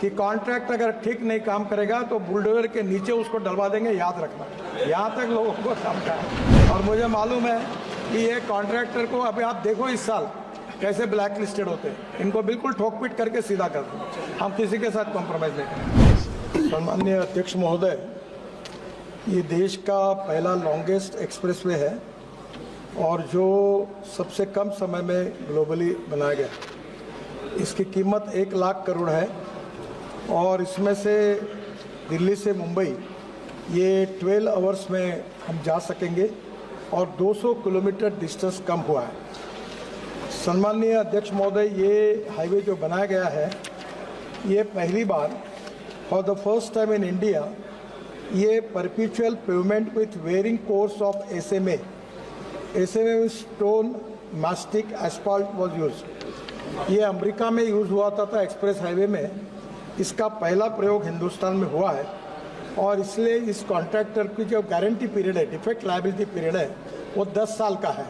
कि कॉन्ट्रैक्ट अगर ठीक नहीं काम करेगा तो बुलडोजर के नीचे उसको डलवा देंगे, याद रखना। यहाँ तक लोगों को समझा है। और मुझे मालूम है कि ये कॉन्ट्रैक्टर को अभी आप देखो इस साल कैसे ब्लैक लिस्टेड होते हैं, इनको बिल्कुल ठोक पीट करके सीधा कर दो। हम किसी के साथ कॉम्प्रोमाइज़ नहीं करेंगे। सम्माननीय अध्यक्ष महोदय, ये देश का पहला लॉन्गेस्ट एक्सप्रेसवे है और जो सबसे कम समय में ग्लोबली बनाया गया। इसकी कीमत 1 लाख करोड़ है और इसमें से दिल्ली से मुंबई ये 12 आवर्स में हम जा सकेंगे और 200 किलोमीटर डिस्टेंस कम हुआ है। सम्माननीय अध्यक्ष महोदय, ये हाईवे जो बनाया गया है ये पहली बार for the first time in India ये perpetual pavement with wearing course of SMA में stone mastic asphalt was use. ये अमेरिका में यूज़ हुआ था एक्सप्रेस हाईवे में, इसका पहला प्रयोग हिंदुस्तान में हुआ है और इसलिए इस कॉन्ट्रैक्टर की जो गारंटी पीरियड है, डिफेक्ट लायबिलिटी पीरियड है, वो 10 साल का है।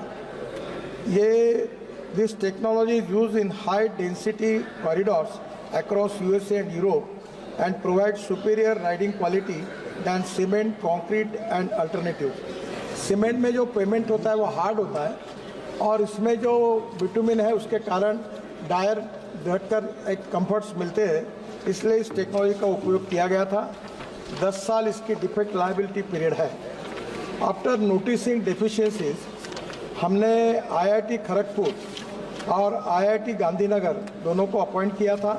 ये this technology is use in high density corridors across USA and Europe and provide superior riding quality than cement, concrete and alternative. Cement में जो पेमेंट होता है वो हार्ड होता है और इसमें जो बिटुमिन है उसके कारण टायर बैठकर एक कंफर्ट्स मिलते हैं, इसलिए इस टेक्नोलॉजी का उपयोग किया गया था। 10 साल इसकी डिफेक्ट लायबिलिटी पीरियड है। आफ्टर नोटिसिंग डेफिशिएंसीज हमने IIT खड़गपुर और IIT गांधीनगर दोनों को अपॉइंट किया था।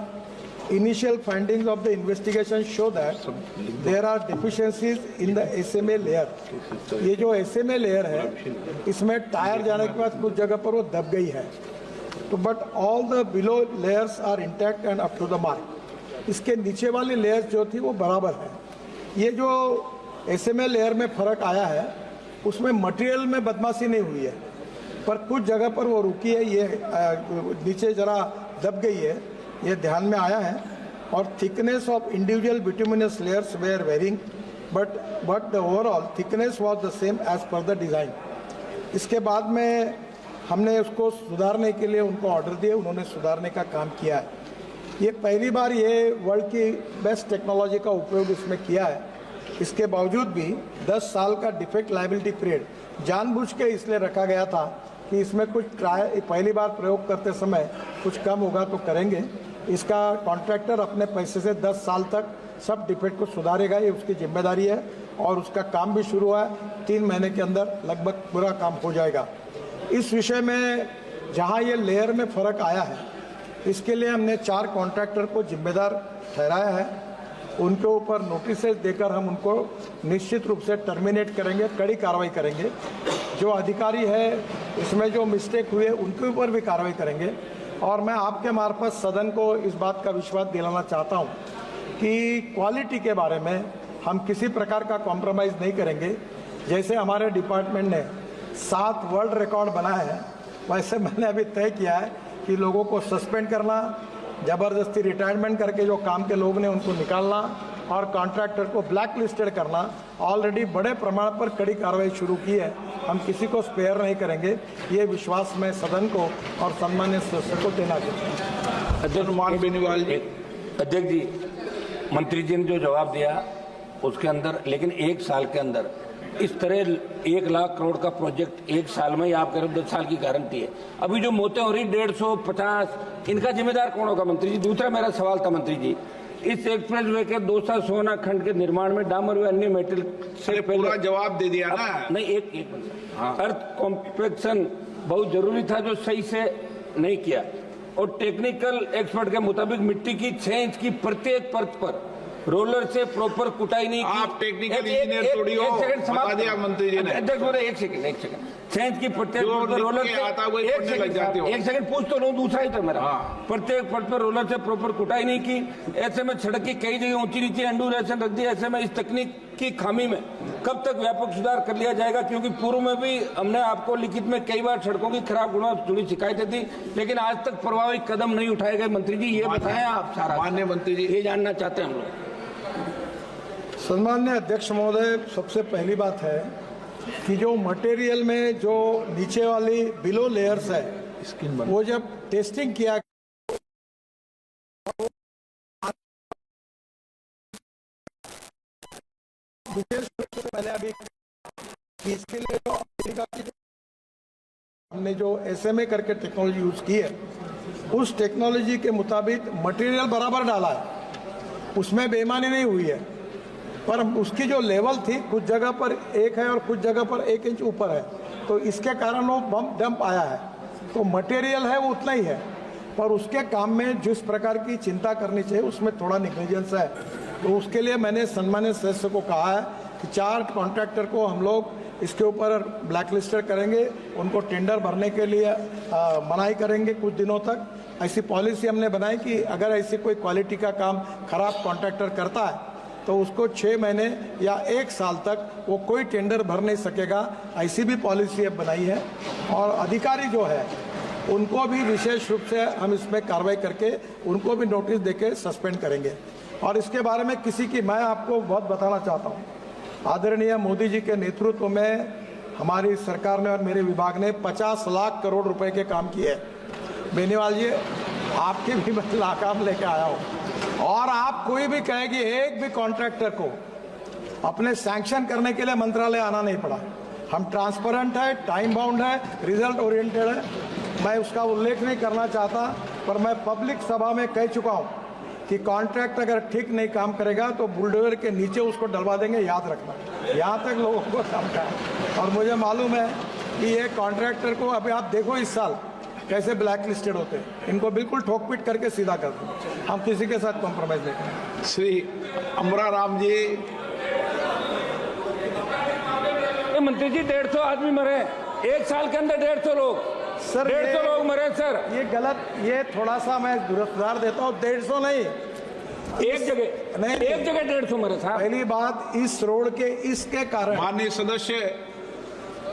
Initial findings of the investigation show that there are deficiencies in the SMA layer। ये जो SMA layer है इसमें टायर जाने के बाद कुछ जगह पर वो दब गई है, तो but all the below layers are intact and up to the mark. इसके नीचे वाली लेयर्स जो थी वो बराबर है। ये जो SMA लेयर में फ़र्क आया है उसमें मटेरियल में बदमाशी नहीं हुई है, पर कुछ जगह पर वो रुकी है, ये नीचे ज़रा दब गई है, ये ध्यान में आया है। और thickness of individual bituminous layers were varying but the overall thickness was the same as per the design. इसके बाद में हमने उसको सुधारने के लिए उनको ऑर्डर दिए, उन्होंने सुधारने का काम किया है। ये पहली बार ये वर्ल्ड की बेस्ट टेक्नोलॉजी का उपयोग इसमें किया है। इसके बावजूद भी 10 साल का डिफेक्ट लायबिलिटी पीरियड जानबूझ के इसलिए रखा गया था कि इसमें कुछ पहली बार प्रयोग करते समय कुछ कम होगा तो करेंगे। इसका कॉन्ट्रैक्टर अपने पैसे से 10 साल तक सब डिफेक्ट को सुधारेगा, ये उसकी जिम्मेदारी है और उसका काम भी शुरू हुआ है। 3 महीने के अंदर लगभग पूरा काम हो जाएगा। इस विषय में जहां ये लेयर में फ़र्क आया है इसके लिए हमने 4 कॉन्ट्रैक्टर को जिम्मेदार ठहराया है। उनके ऊपर नोटिस देकर हम उनको निश्चित रूप से टर्मिनेट करेंगे, कड़ी कार्रवाई करेंगे। जो अधिकारी है इसमें जो मिस्टेक हुए उनके ऊपर भी कार्रवाई करेंगे। और मैं आपके मार्फत सदन को इस बात का विश्वास दिलाना चाहता हूं कि क्वालिटी के बारे में हम किसी प्रकार का कॉम्प्रोमाइज़ नहीं करेंगे। जैसे हमारे डिपार्टमेंट ने 7 वर्ल्ड रिकॉर्ड बनाए हैं, वैसे मैंने अभी तय किया है कि लोगों को सस्पेंड करना, ज़बरदस्ती रिटायरमेंट करके जो काम के लोग ने उनको निकालना और कॉन्ट्रैक्टर को ब्लैक लिस्टेड करना। ऑलरेडी बड़े प्रमाण पर कड़ी कार्रवाई शुरू की है, हम किसी को स्पेयर नहीं करेंगे। ये विश्वास मैं सदन को और सम्मान्य सदस्य को देना चाहता हूँ। अध्यक्ष बेनीवाल जी। अध्यक्ष जी, मंत्री जी ने जो जवाब दिया उसके अंदर, लेकिन 1 साल के अंदर इस तरह 1 लाख करोड़ का प्रोजेक्ट 1 साल में ही आप कह रहे हो 10 साल की गारंटी है। अभी जो मौतें हो रही 150, इनका जिम्मेदार कौन होगा मंत्री जी? दूसरा मेरा सवाल था मंत्री जी, इस एक्सप्रेस वे के 216 खंड के निर्माण में डामर व अन्य मेटल से पूरा जवाब दे दिया ना। नहीं, एक अर्थ कॉम्पैक्शन बहुत जरूरी था जो सही से नहीं किया। और टेक्निकल एक्सपर्ट के मुताबिक मिट्टी की 6 इंच की प्रत्येक परत पर रोलर से प्रॉपर कुटाई नहीं की। आप टेक्निकल इंजीनियर थोड़ी हो, बता दिया मंत्री जी ने। अध्यक्ष बोले एक सेकंड 6 इंच की प्रत्येक परत पर रोलर से, एक सेकंड पूछ तो लूं, दूसरा ही तो मेरा। प्रत्येक परत पर रोलर से प्रॉपर कुटाई नहीं की। ऐसे में सड़क की कई जगह ऊंची नीचे एंडूरेशन रख दी। ऐसे में इस तकनीक की खामी में कब तक व्यापक सुधार कर लिया जाएगा? क्योंकि पूर्व में भी हमने आपको लिखित में कई बार सड़कों की खराब गुणवत्ता जुड़ी शिकायतें दी, लेकिन आज तक प्रभावी कदम नहीं उठाए गए। मंत्री जी ये बताएं आप सारा। माननीय मंत्री जी, ये जानना चाहते हैं हम लोग। सम्माननीय अध्यक्ष महोदय, सबसे पहली बात है कि जो मटेरियल में जो नीचे वाली बिलो लेयर्स है वो जब टेस्टिंग किया विशेष रूप से मैंने अभी इसके लिए जो अमेरिका की हमने जो SMA करके टेक्नोलॉजी यूज की है, उस टेक्नोलॉजी के मुताबिक मटेरियल बराबर डाला है, उसमें बेईमानी नहीं हुई है, पर उसकी जो लेवल थी कुछ जगह पर 1 है और कुछ जगह पर 1 इंच ऊपर है, तो इसके कारण वो बम डंप आया है। तो मटेरियल है वो उतना ही है, पर उसके काम में जिस प्रकार की चिंता करनी चाहिए उसमें थोड़ा निग्लिजेंस है। तो उसके लिए मैंने सम्मानित सदस्य को कहा है कि 4 कॉन्ट्रैक्टर को हम लोग इसके ऊपर ब्लैक लिस्टेड करेंगे, उनको टेंडर भरने के लिए मनाही करेंगे कुछ दिनों तक। ऐसी पॉलिसी हमने बनाई कि अगर ऐसी कोई क्वालिटी का काम खराब कॉन्ट्रैक्टर करता है तो उसको 6 महीने या 1 साल तक वो कोई टेंडर भर नहीं सकेगा, ऐसी भी पॉलिसी अब बनाई है। और अधिकारी जो है उनको भी विशेष रूप से हम इसमें कार्रवाई करके उनको भी नोटिस देके सस्पेंड करेंगे। और इसके बारे में किसी की मैं आपको बहुत बताना चाहता हूँ, आदरणीय मोदी जी के नेतृत्व में हमारी सरकार ने और मेरे विभाग ने 50 लाख करोड़ रुपए के काम किए। बेनीवाल जी, आपके भी मैं नाकाम लेके आया हूँ, और आप कोई भी कहे कि एक भी कॉन्ट्रैक्टर को अपने सैंक्शन करने के लिए मंत्रालय आना नहीं पड़ा। हम ट्रांसपेरेंट है, टाइम बाउंड है, रिजल्ट ओरिएंटेड है। मैं उसका उल्लेख नहीं करना चाहता, पर मैं पब्लिक सभा में कह चुका हूँ कि कॉन्ट्रैक्ट अगर ठीक नहीं काम करेगा तो बुलडोजर के नीचे उसको डलवा देंगे, याद रखना। यहाँ तक लोगों को समझा है। और मुझे मालूम है कि ये कॉन्ट्रैक्टर को अभी आप देखो इस साल कैसे ब्लैक लिस्टेड होते हैं, इनको बिल्कुल ठोक पीट करके सीधा कर दो। हम किसी के साथ कॉम्प्रोमाइज नहीं करेंगे। श्री अमरा राम जी, मंत्री जी 150 आदमी मरे 1 साल के अंदर, 150 लोग सर, 150 लोग मरे सर। ये गलत, ये थोड़ा सा मैं दुरुस्तार देता हूँ, 150 नहीं, एक जगह नहीं, एक जगह 150 मरे साहब। पहली बात, इस रोड के इसके कारण माननीय सदस्य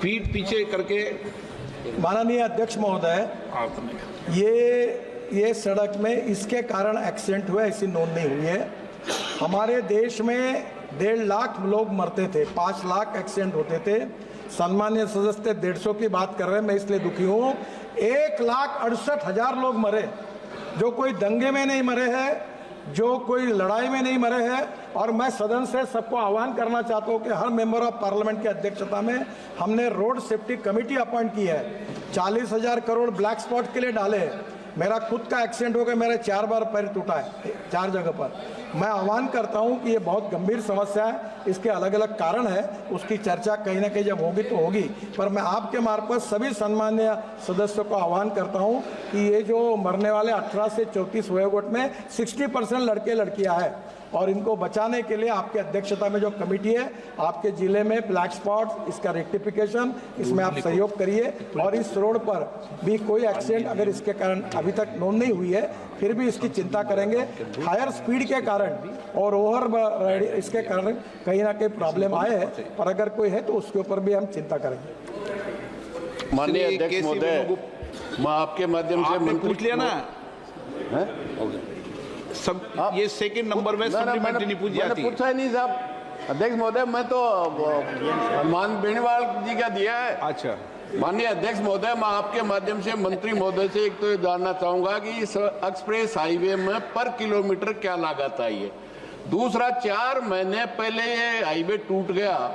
पीठ पीछे करके, माननीय अध्यक्ष महोदय, ये सड़क में इसके कारण एक्सीडेंट हुआ, ऐसी नोंद नहीं हुई है। हमारे देश में 1.5 लाख लोग मरते थे, 5 लाख एक्सीडेंट होते थे। सम्मानीय सदस्य 150 की बात कर रहे हैं, मैं इसलिए दुखी हूँ। 1,68,000 लोग मरे, जो कोई दंगे में नहीं मरे हैं, जो कोई लड़ाई में नहीं मरे हैं। और मैं सदन से सबको आह्वान करना चाहता हूँ कि हर मेंबर ऑफ पार्लियामेंट की अध्यक्षता में हमने रोड सेफ्टी कमेटी अपॉइंट की है। 40,000 करोड़ ब्लैक स्पॉट के लिए डाले। मेरा खुद का एक्सीडेंट हो गया, मेरा 4 बार पैर टूटा है 4 जगह पर। मैं आह्वान करता हूं कि ये बहुत गंभीर समस्या है, इसके अलग अलग कारण है, उसकी चर्चा कहीं ना कहीं जब होगी तो होगी। पर मैं आपके मार्फत सभी सम्मानीय सदस्यों को आह्वान करता हूं कि ये जो मरने वाले 18 से 34 वयोगट में 60% लड़के लड़कियां हैं, और इनको बचाने के लिए आपके अध्यक्षता में जो कमेटी है, आपके जिले में ब्लैक स्पॉट, इसका रेक्टिफिकेशन, इसमें आप सहयोग करिए। और इस रोड पर भी कोई एक्सीडेंट अगर इसके कारण अभी तक नोंद नहीं हुई है, फिर भी इसकी चिंता करेंगे। हायर स्पीड के कारण और ओवर इसके कारण कहीं ना कहीं प्रॉब्लम आए हैं, पर अगर कोई है तो उसके ऊपर भी हम चिंता करेंगे। माननीय अध्यक्ष महोदय, मैं आपके माध्यम से आपने पूछ लिया ना सब, ये सेकंड नंबर में सप्लीमेंट्री नहीं पूछी जाती। पूछा ही नहीं साहब अध्यक्ष महोदय, मैं तो मान बेनीवाल जी का दिया है। अच्छा, माननीय अध्यक्ष महोदय, मैं आपके माध्यम से मंत्री महोदय से एक तो ये जानना चाहूंगा कि इस एक्सप्रेस हाईवे में पर किलोमीटर क्या लागत आई है। दूसरा, 4 महीने पहले ये हाईवे टूट गया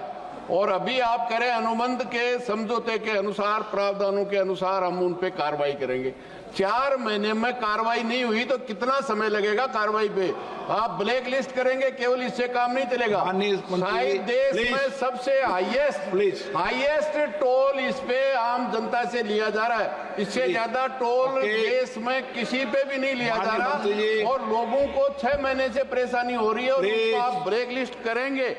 और अभी आप करें अनुबंध के समझौते के अनुसार, प्रावधानों के अनुसार हम उन पे कार्रवाई करेंगे। 4 महीने में कार्रवाई नहीं हुई तो कितना समय लगेगा कार्रवाई पे? आप ब्लैक लिस्ट करेंगे, केवल इससे काम नहीं चलेगा। शायद देश में सबसे हाईएस्ट टोल इस पे आम जनता से लिया जा रहा है। इससे ज्यादा टोल देश में किसी पे भी नहीं लिया जा रहा, और लोगों को 6 महीने से परेशानी हो रही है, और उसको आप ब्लैक लिस्ट करेंगे।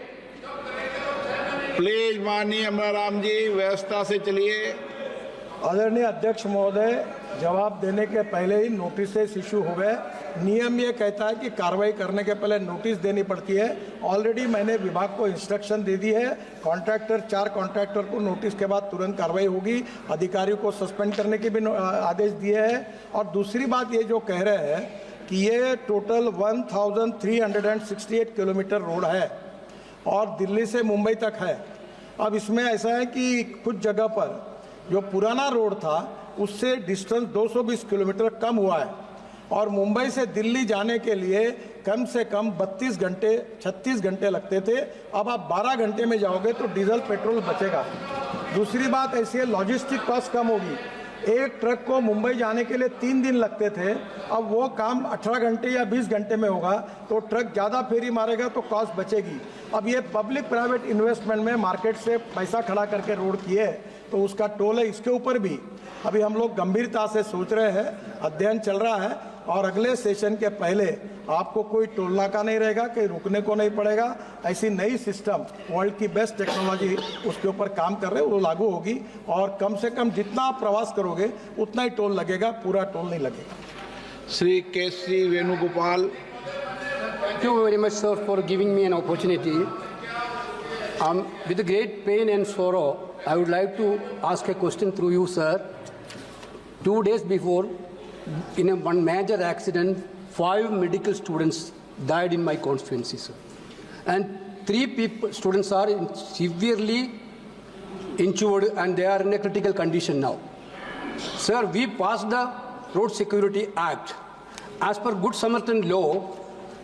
प्लीज माननीय अमराराम जी, व्यवस्था से चलिए। आदरणीय अध्यक्ष महोदय, जवाब देने के पहले ही नोटिस इशू हो गए। नियम ये कहता है कि कार्रवाई करने के पहले नोटिस देनी पड़ती है। ऑलरेडी मैंने विभाग को इंस्ट्रक्शन दे दी है, कॉन्ट्रैक्टर 4 कॉन्ट्रैक्टर को नोटिस के बाद तुरंत कार्रवाई होगी। अधिकारियों को सस्पेंड करने के भी आदेश दिए हैं। और दूसरी बात ये जो कह रहे हैं कि ये टोटल 1368 किलोमीटर रोड है और दिल्ली से मुंबई तक है। अब इसमें ऐसा है कि कुछ जगह पर जो पुराना रोड था उससे डिस्टेंस 220 किलोमीटर कम हुआ है, और मुंबई से दिल्ली जाने के लिए कम से कम 32 घंटे 36 घंटे लगते थे, अब आप 12 घंटे में जाओगे तो डीजल पेट्रोल बचेगा। दूसरी बात ऐसी है, लॉजिस्टिक कॉस्ट कम होगी। एक ट्रक को मुंबई जाने के लिए 3 दिन लगते थे, अब वो काम 18 घंटे या 20 घंटे में होगा, तो ट्रक ज़्यादा फेरी मारेगा तो कॉस्ट बचेगी। अब ये पब्लिक प्राइवेट इन्वेस्टमेंट में मार्केट से पैसा खड़ा करके रोड किए तो उसका टोल है। इसके ऊपर भी अभी हम लोग गंभीरता से सोच रहे हैं, अध्ययन चल रहा है, और अगले सेशन के पहले आपको कोई टोल नाका नहीं रहेगा, कहीं रुकने को नहीं पड़ेगा। ऐसी नई सिस्टम, वर्ल्ड की बेस्ट टेक्नोलॉजी उसके ऊपर काम कर रहे हैं, वो लागू होगी, और कम से कम जितना आप प्रवास करोगे उतना ही टोल लगेगा, पूरा टोल नहीं लगेगा। श्री केसी Venugopal. Thank you very much, sir, for giving me an opportunity. With great pain and sorrow, I would like to ask a question through you, sir. 2 days before, in one major accident, 5 medical students died in my constituency, sir. And 3 students are severely injured and they are in a critical condition now. Sir, we passed the Road Security Act. As per Good Samaritan law,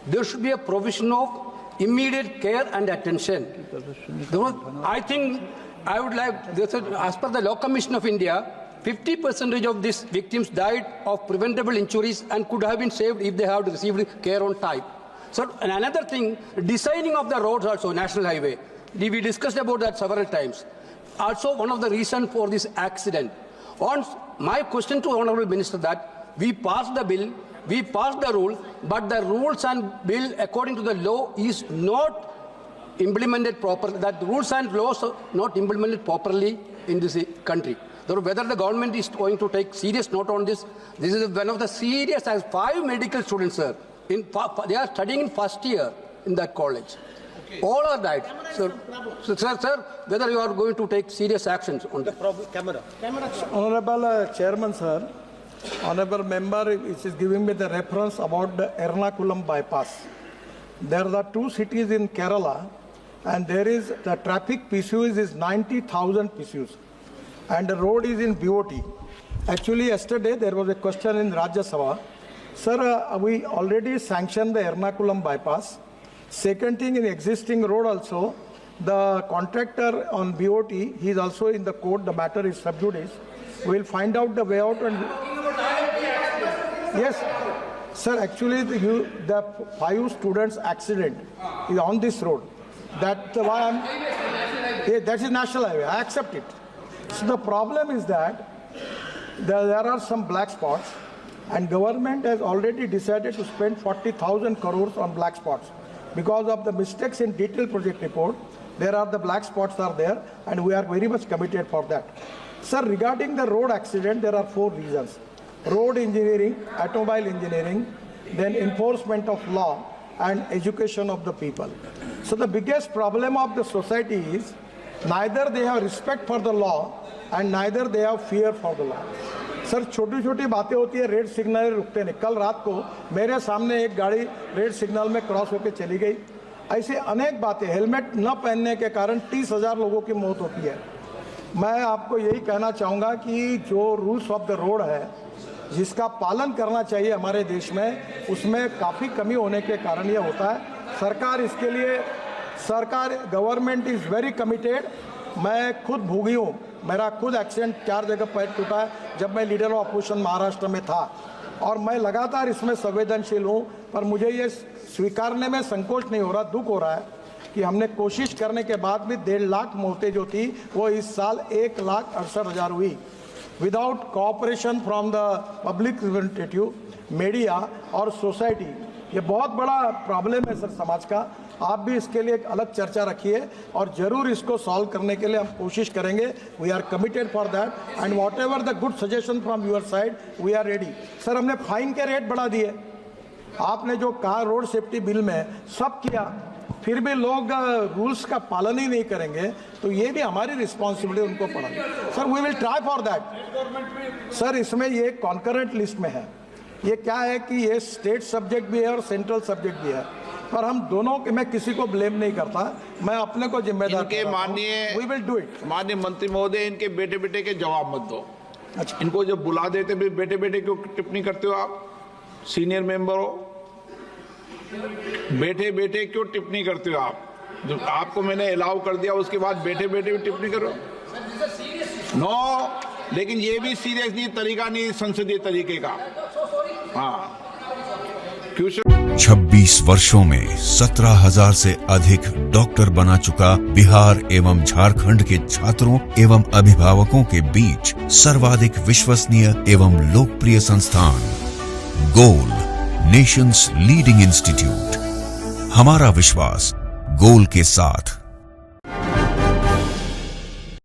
there should be a provision of immediate care and attention. I think I would like, as per the Law Commission of India, 50% of these victims died of preventable injuries and could have been saved if they had received care on time. So, and another thing, designing of the roads also, national highway. We discussed about that several times. Also, one of the reasons for this accident. On my question to Honorable Minister that we passed the bill, we passed the rule, but the rules and bill according to the law is not implemented properly. That rules and laws are not implemented properly in this country. So whether the government is going to take serious note on this, this is one of the serious, as 5 medical students, sir. They are studying in first year in that college. Okay. All are died. So, sir, whether you are going to take serious actions on that. Honorable Chairman, sir, Honorable Member is giving me the reference about the Ernakulam bypass. There are 2 cities in Kerala, and there is the traffic PCUs is 90,000 PCUs, and the road is in BOT. Actually, yesterday there was a question in Rajya Sabha. Sir, we already sanctioned the Ernakulam bypass. Second thing, in existing road also, the contractor on BOT, he is also in the court. The matter is sub judice. We will find out the way out. And yes, sir, actually the 5 students accident is on this road. That's why that is national highway. I accept it. So the problem is that there are some black spots, and government has already decided to spend 40,000 crores on black spots. Because of the mistakes in detailed project report, there are the black spots are there, and we are very much committed for that. Sir, regarding the road accident, there are 4 reasons. Road engineering, automobile engineering, then enforcement of law, and education of the people. So the biggest problem of the society is neither they have respect for the law and neither they have fear for the law. Sir छोटी छोटी बातें होती है, red signal रुकते नहीं। कल रात को मेरे सामने एक गाड़ी रेड सिग्नल में क्रॉस होकर चली गई। ऐसे अनेक बातें, हेलमेट न पहनने के कारण 30,000 लोगों की मौत होती है। मैं आपको यही कहना चाहूँगा कि जो रूल्स ऑफ द रोड है, जिसका पालन करना चाहिए हमारे देश में, उसमें काफ़ी कमी होने के कारण ये होता है। सरकार इसके लिए, गवर्नमेंट इज़ वेरी कमिटेड। मैं खुद भोगी हूँ, मेरा खुद एक्सीडेंट 4 जगह पैर टूटा है जब मैं लीडर ऑफ अपोजिशन महाराष्ट्र में था, और मैं लगातार इसमें संवेदनशील हूँ। पर मुझे ये स्वीकारने में संकोच नहीं हो रहा, दुख हो रहा है कि हमने कोशिश करने के बाद भी 1.5 लाख मौतें जो थी वो इस साल 1,68,000 हुई, without cooperation from the public representative, media और सोसाइटी। ये बहुत बड़ा प्रॉब्लम है सर समाज का। आप भी इसके लिए एक अलग चर्चा रखिए और जरूर इसको सॉल्व करने के लिए हम कोशिश करेंगे। We are committed for that and whatever the good suggestion from your side we are ready. Sir, हमने फाइन के रेट बढ़ा दिए, आपने जो कहा रोड सेफ्टी बिल में सब किया, फिर भी लोग रूल्स का पालन ही नहीं करेंगे, तो ये भी हमारी रिस्पॉन्सिबिलिटी उनको पड़ा। Sir, we will try for that. Sir, इसमें ये कॉन्करेंट लिस्ट में है। ये क्या है कि ये स्टेट सब्जेक्ट भी है और सेंट्रल सब्जेक्ट भी है, पर हम दोनों के, मैं किसी को ब्लेम नहीं करता, मैं अपने को जिम्मेदार। इनके माननीय मंत्री महोदय, इनके बेटे बेटे के जवाब मत दो। अच्छा, इनको जब बुला देते बेटे बेटे क्यों टिप्पणी करते हो आप? सीनियर मेंबर हो। बैठे बैठे क्यों टिप्पणी करते हो आप? जो आपको मैंने अलाउ कर दिया उसके बाद बैठे बैठे भी टिप्पणी करो? नो, लेकिन ये भी सीरियस नहीं, तरीका नहीं संसदीय तरीके का। हाँ, 26 वर्षों में 17,000 से अधिक डॉक्टर बना चुका बिहार एवं झारखंड के छात्रों एवं अभिभावकों के बीच सर्वाधिक विश्वसनीय एवं लोकप्रिय संस्थान गोल, नेशंस लीडिंग इंस्टीट्यूट। हमारा विश्वास गोल के साथ।